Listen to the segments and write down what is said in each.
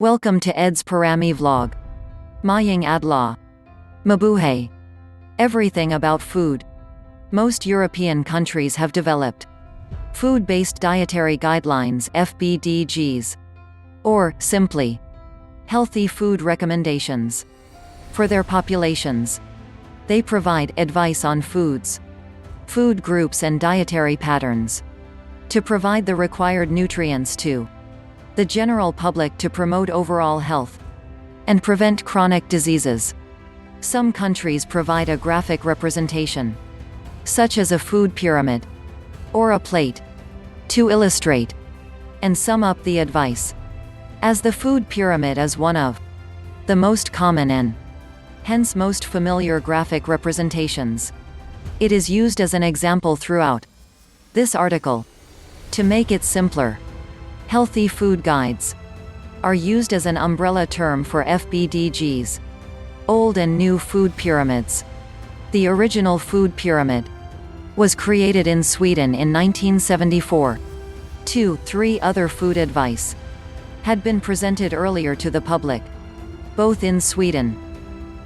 Welcome to Ed's Parami vlog. Mayang adlaw. Mabuhay. Everything about food. Most European countries have developed food-based dietary guidelines (FBDGs), or simply healthy food recommendations for their populations. They provide advice on foods, food groups and dietary patterns to provide the required nutrients to the general public to promote overall health and prevent chronic diseases. Some countries provide a graphic representation, such as a food pyramid or a plate, to illustrate and sum up the advice. As the food pyramid is one of the most common and hence most familiar graphic representations, it is used as an example throughout this article. To make it simpler, healthy food guides are used as an umbrella term for FBDGs, old and new food pyramids. The original food pyramid was created in Sweden in 1974. 3 other food advice had been presented earlier to the public, both in Sweden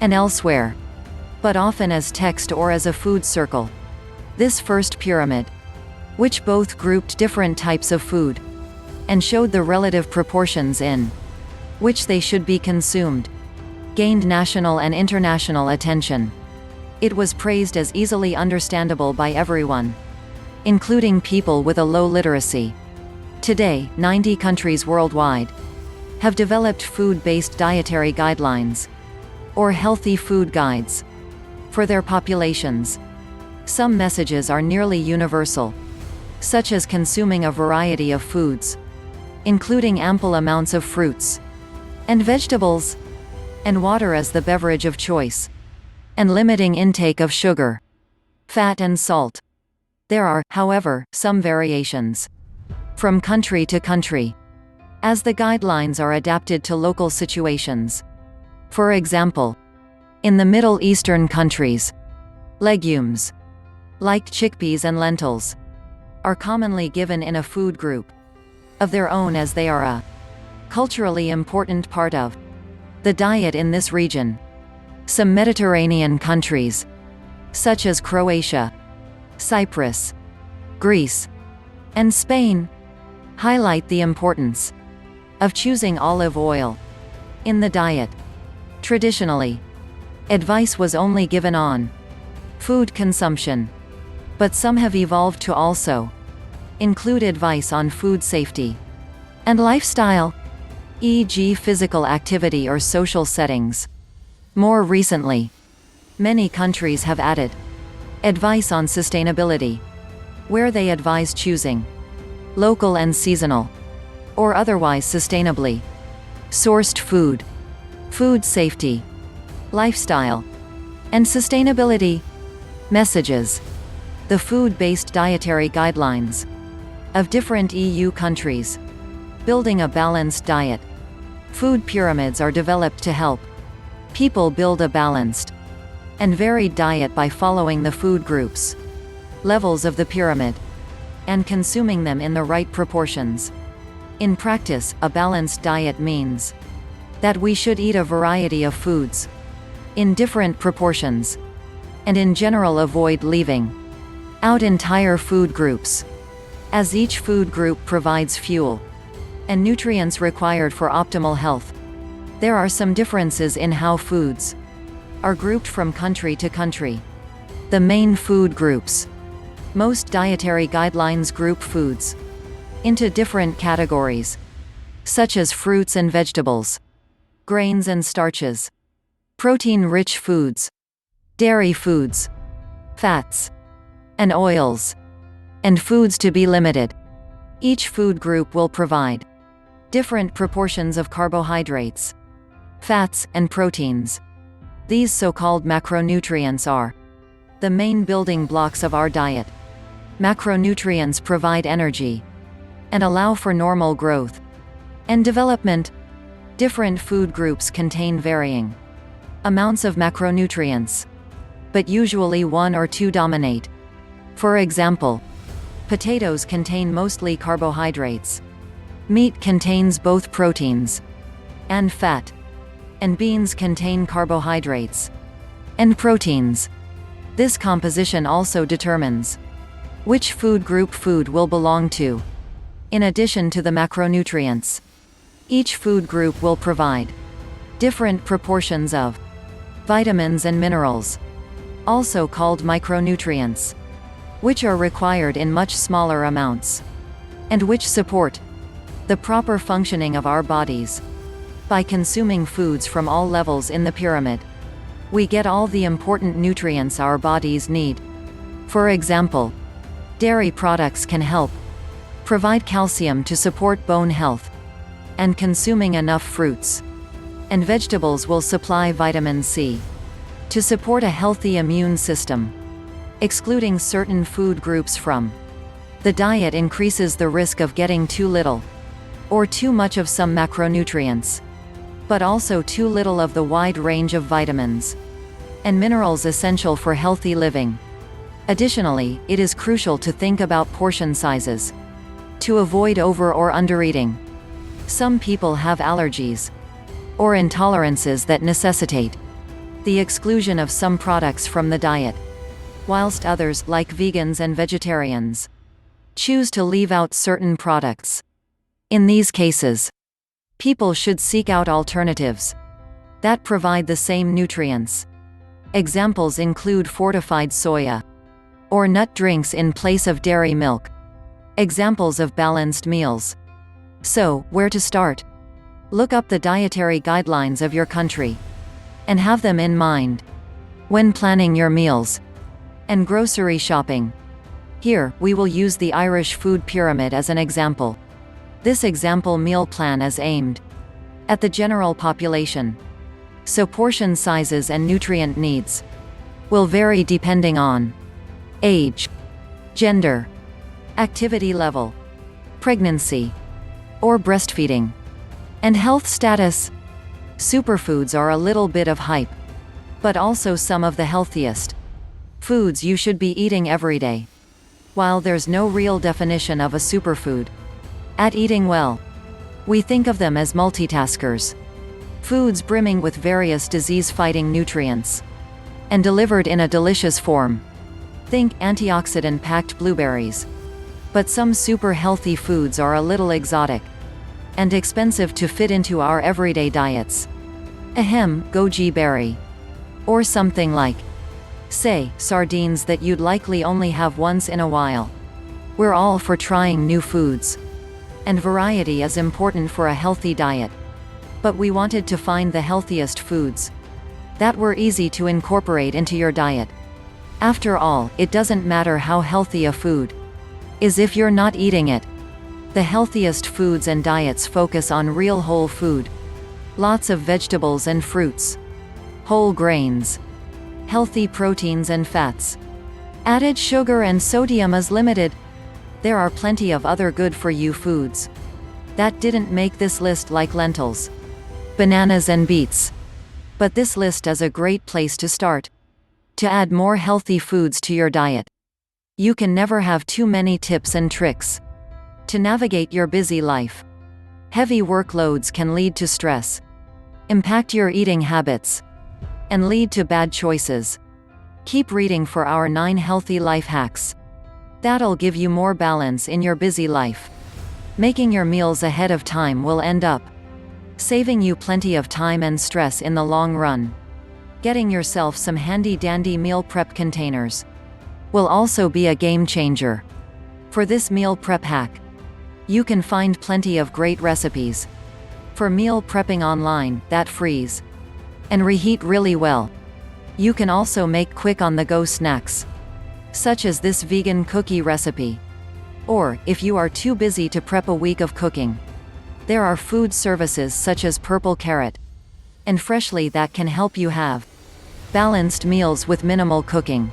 and elsewhere, but often as text or as a food circle. This first pyramid, which both grouped different types of food and showed the relative proportions in which they should be consumed, gained national and international attention. It was praised as easily understandable by everyone, including people with a low literacy. Today, 90 countries worldwide have developed food-based dietary guidelines, or healthy food guides, for their populations. Some messages are nearly universal, such as consuming a variety of foods, including ample amounts of fruits and vegetables, and water as the beverage of choice, and limiting intake of sugar, fat and salt. There are, however, some variations from country to country, as the guidelines are adapted to local situations. For example, in the Middle Eastern countries, legumes, like chickpeas and lentils, are commonly given in a food group of their own as they are a culturally important part of the diet in this region. Some Mediterranean countries, such as Croatia, Cyprus, Greece, and Spain, highlight the importance of choosing olive oil in the diet. Traditionally, advice was only given on food consumption, but some have evolved to also include advice on food safety and lifestyle, e.g. physical activity or social settings. More recently, many countries have added advice on sustainability, where they advise choosing local and seasonal, or otherwise sustainably sourced food. Food safety, lifestyle, and sustainability messages. The food-based dietary guidelines of different EU countries. Building a balanced diet. Food pyramids are developed to help people build a balanced and varied diet by following the food groups, levels of the pyramid, and consuming them in the right proportions. In practice, a balanced diet means that we should eat a variety of foods in different proportions, and in general avoid leaving out entire food groups, as each food group provides fuel and nutrients required for optimal health. There are some differences in how foods are grouped from country to country. The main food groups. Most dietary guidelines group foods into different categories, such as fruits and vegetables, grains and starches, protein-rich foods, dairy foods, fats, and oils, and foods to be limited. Each food group will provide different proportions of carbohydrates, fats, and proteins. These so-called macronutrients are the main building blocks of our diet. Macronutrients provide energy and allow for normal growth and development. Different food groups contain varying amounts of macronutrients, but usually 1 or 2 dominate. For example, potatoes contain mostly carbohydrates. Meat contains both proteins and fat. And beans contain carbohydrates and proteins. This composition also determines which food group food will belong to. In addition to the macronutrients, each food group will provide different proportions of vitamins and minerals, also called micronutrients, which are required in much smaller amounts, and which support the proper functioning of our bodies. By consuming foods from all levels in the pyramid, we get all the important nutrients our bodies need. For example, dairy products can help provide calcium to support bone health, and consuming enough fruits and vegetables will supply vitamin C to support a healthy immune system. Excluding certain food groups from the diet increases the risk of getting too little or too much of some macronutrients, but also too little of the wide range of vitamins and minerals essential for healthy living. Additionally, it is crucial to think about portion sizes to avoid over or undereating. Some people have allergies or intolerances that necessitate the exclusion of some products from the diet, whilst others, like vegans and vegetarians, choose to leave out certain products. In these cases, people should seek out alternatives that provide the same nutrients. Examples include fortified soya or nut drinks in place of dairy milk. Examples of balanced meals. So, where to start? Look up the dietary guidelines of your country and have them in mind when planning your meals and grocery shopping. Here, we will use the Irish food pyramid as an example. This example meal plan is aimed at the general population, so portion sizes and nutrient needs will vary depending on age, gender, activity level, pregnancy, or breastfeeding, and health status. Superfoods are a little bit of hype, but also some of the healthiest foods you should be eating every day. While there's no real definition of a superfood at Eating Well, we think of them as multitaskers, foods brimming with various disease-fighting nutrients and delivered in a delicious form. Think antioxidant-packed blueberries. But some super healthy foods are a little exotic and expensive to fit into our everyday diets. Ahem, goji berry. Or something like, say, sardines that you'd likely only have once in a while. We're all for trying new foods, and variety is important for a healthy diet. But we wanted to find the healthiest foods that were easy to incorporate into your diet. After all, it doesn't matter how healthy a food is if you're not eating it. The healthiest foods and diets focus on real whole food. Lots of vegetables and fruits, whole grains, healthy proteins and fats. Added sugar and sodium is limited. There are plenty of other good-for-you foods that didn't make this list, like lentils, bananas and beets. But this list is a great place to start to add more healthy foods to your diet. You can never have too many tips and tricks to navigate your busy life. Heavy workloads can lead to stress, impact your eating habits, and lead to bad choices. Keep reading for our 9 healthy life hacks. That'll give you more balance in your busy life. Making your meals ahead of time will end up saving you plenty of time and stress in the long run. Getting yourself some handy-dandy meal prep containers will also be a game changer. For this meal prep hack, you can find plenty of great recipes for meal prepping online that freeze and reheat really well. You can also make quick on-the-go snacks, such as this vegan cookie recipe. Or, if you are too busy to prep a week of cooking, there are food services such as Purple Carrot and Freshly that can help you have balanced meals with minimal cooking.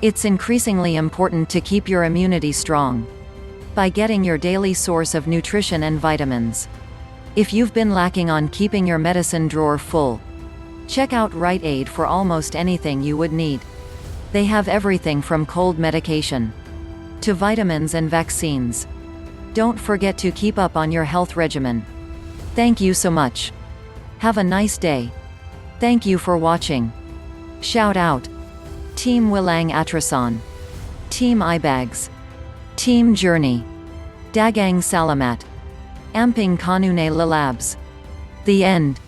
It's increasingly important to keep your immunity strong by getting your daily source of nutrition and vitamins. If you've been lacking on keeping your medicine drawer full, check out Rite Aid for almost anything you would need. They have everything from cold medication to vitamins and vaccines. Don't forget to keep up on your health regimen. Thank you so much. Have a nice day. Thank you for watching. Shout out. Team Wilang Atrasan. Team Ibags. Team Journey. Daghang Salamat. Amping Kanune Lalabs. The end.